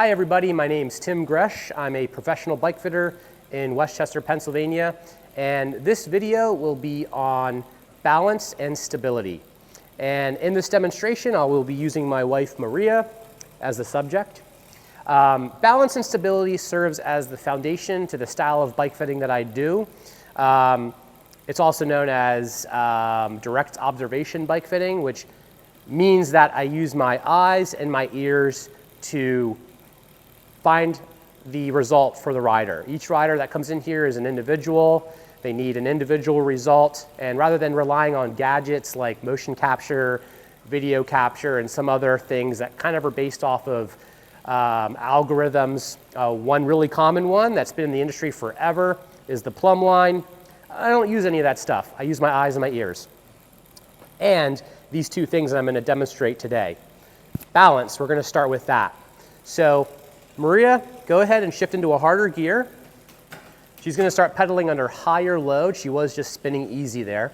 Hi everybody, my name's Tim Gresh. I'm a professional bike fitter in Westchester, Pennsylvania, and this video will be on balance and stability. And in this demonstration, I will be using my wife Maria as the subject. Balance and stability serves as the foundation to the style of bike fitting that I do. It's also known as direct observation bike fitting, which means that I use my eyes and my ears to find the result for the rider. Each rider that comes in here is an individual. They need an individual result, and rather than relying on gadgets like motion capture, video capture, and some other things that kind of are based off of algorithms, one really common one that's been in the industry forever is the plumb line. I don't use any of that stuff. I use my eyes and my ears. And these two things that I'm going to demonstrate today. Balance, we're going to start with that. So Maria, go ahead and shift into a harder gear. She's going to start pedaling under higher load. She was just spinning easy there.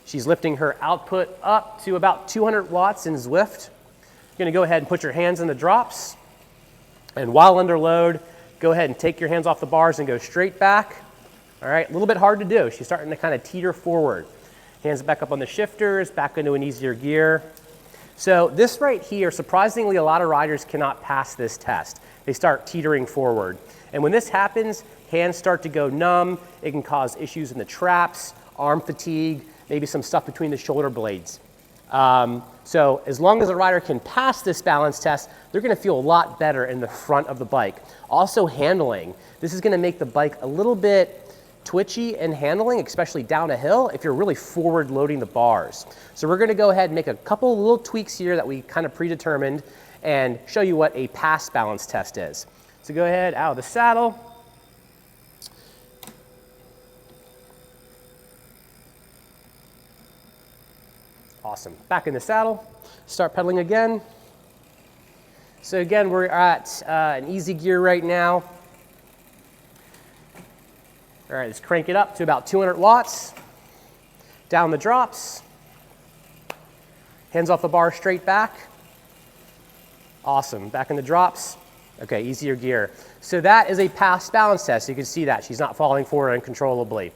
She's lifting her output up to about 200 watts in Zwift. You're going to go ahead and put your hands in the drops. And while under load, go ahead and take your hands off the bars and go straight back. All right, a little bit hard to do. She's starting to kind of teeter forward. Hands back up on the shifters, back into an easier gear. So this right here, surprisingly, a lot of riders cannot pass this test. They start teetering forward. And when this happens, hands start to go numb. It can cause issues in the traps, arm fatigue, maybe some stuff between the shoulder blades. So as long as a rider can pass this balance test, they're going to feel a lot better in the front of the bike. Also handling. This is going to make the bike a little bit twitchy and handling, especially down a hill, if you're really forward loading the bars. So we're going to go ahead and make a couple little tweaks here that we kind of predetermined and show you what a pass balance test is. So go ahead out of the saddle. Awesome. Back in the saddle. Start pedaling again. So again, we're at an easy gear right now. All right, let's crank it up to about 200 watts. Down the drops. Hands off the bar, straight back. Awesome, back in the drops. Okay, easier gear. So that is a pass balance test. You can see that she's not falling forward uncontrollably.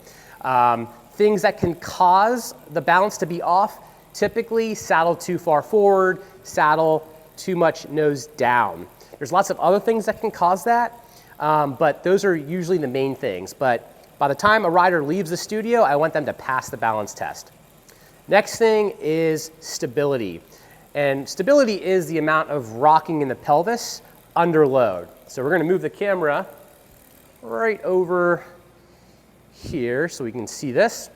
Things that can cause the balance to be off, typically saddle too far forward, saddle too much nose down. There's lots of other things that can cause that, but those are usually the main things. But by the time a rider leaves the studio, I want them to pass the balance test. Next thing is stability. And stability is the amount of rocking in the pelvis under load. So we're going to move the camera right over here so we can see this.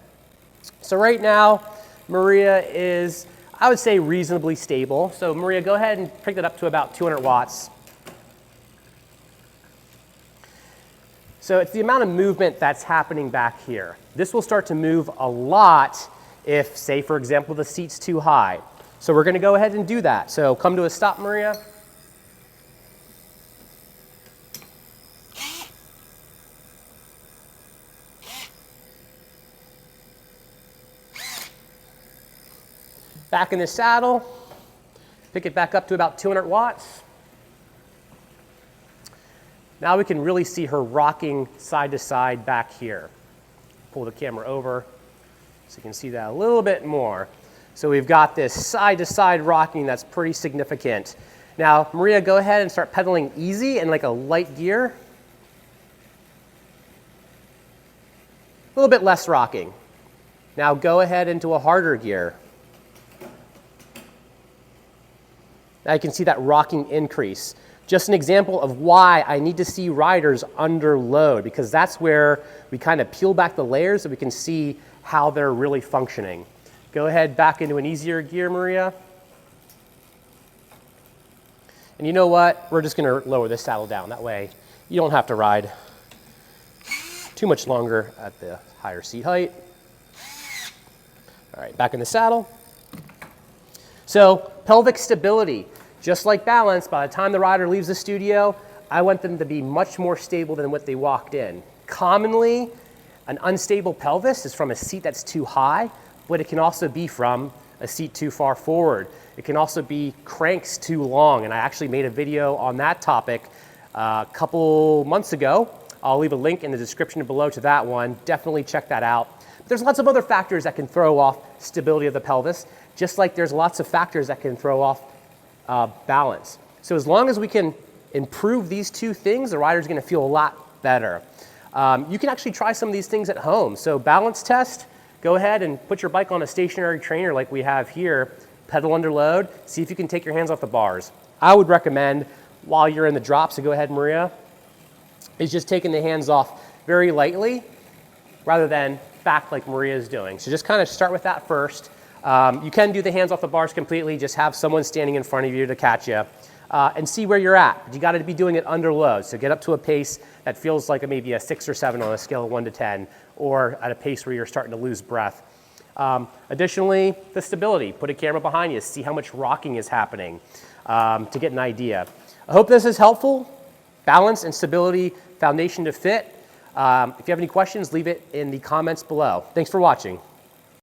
So right now, Maria is, I would say, reasonably stable. So Maria, go ahead and pick that up to about 200 watts. So it's the amount of movement that's happening back here. This will start to move a lot if, say, for example, the seat's too high. So we're going to go ahead and do that. So come to a stop, Maria. Back in the saddle. Pick it back up to about 200 watts. Now we can really see her rocking side to side back here. Pull the camera over so you can see that a little bit more. So we've got this side to side rocking that's pretty significant. Now, Maria, go ahead and start pedaling easy in like a light gear. A little bit less rocking. Now go ahead into a harder gear. Now you can see that rocking increase. Just an example of why I need to see riders under load, because that's where we kind of peel back the layers so we can see how they're really functioning. Go ahead back into an easier gear, Maria. And you know what? We're just going to lower this saddle down. That way you don't have to ride too much longer at the higher seat height. All right, back in the saddle. So pelvic stability. Just like balance, by the time the rider leaves the studio, I want them to be much more stable than what they walked in. Commonly, an unstable pelvis is from a seat that's too high, but it can also be from a seat too far forward. It can also be cranks too long, and I actually made a video on that topic a couple months ago. I'll leave a link in the description below to that one. Definitely check that out. But there's lots of other factors that can throw off stability of the pelvis, just like there's lots of factors that can throw off balance. So as long as we can improve these two things, the rider's gonna feel a lot better. You can actually try some of these things at home. So balance test, go ahead and put your bike on a stationary trainer like we have here, pedal under load, see if you can take your hands off the bars. I would recommend while you're in the drop, so go ahead, Maria, is just taking the hands off very lightly rather than back like Maria is doing. So just kind of start with that first. You can do the hands off the bars completely, just have someone standing in front of you to catch you and see where you're at. But you got to be doing it under load. So get up to a pace that feels like maybe a 6 or 7 on a scale of 1 to 10, or at a pace where you're starting to lose breath. Additionally, the stability. Put a camera behind you, see how much rocking is happening to get an idea. I hope this is helpful. Balance and stability, foundation to fit. If you have any questions, leave it in the comments below. Thanks for watching.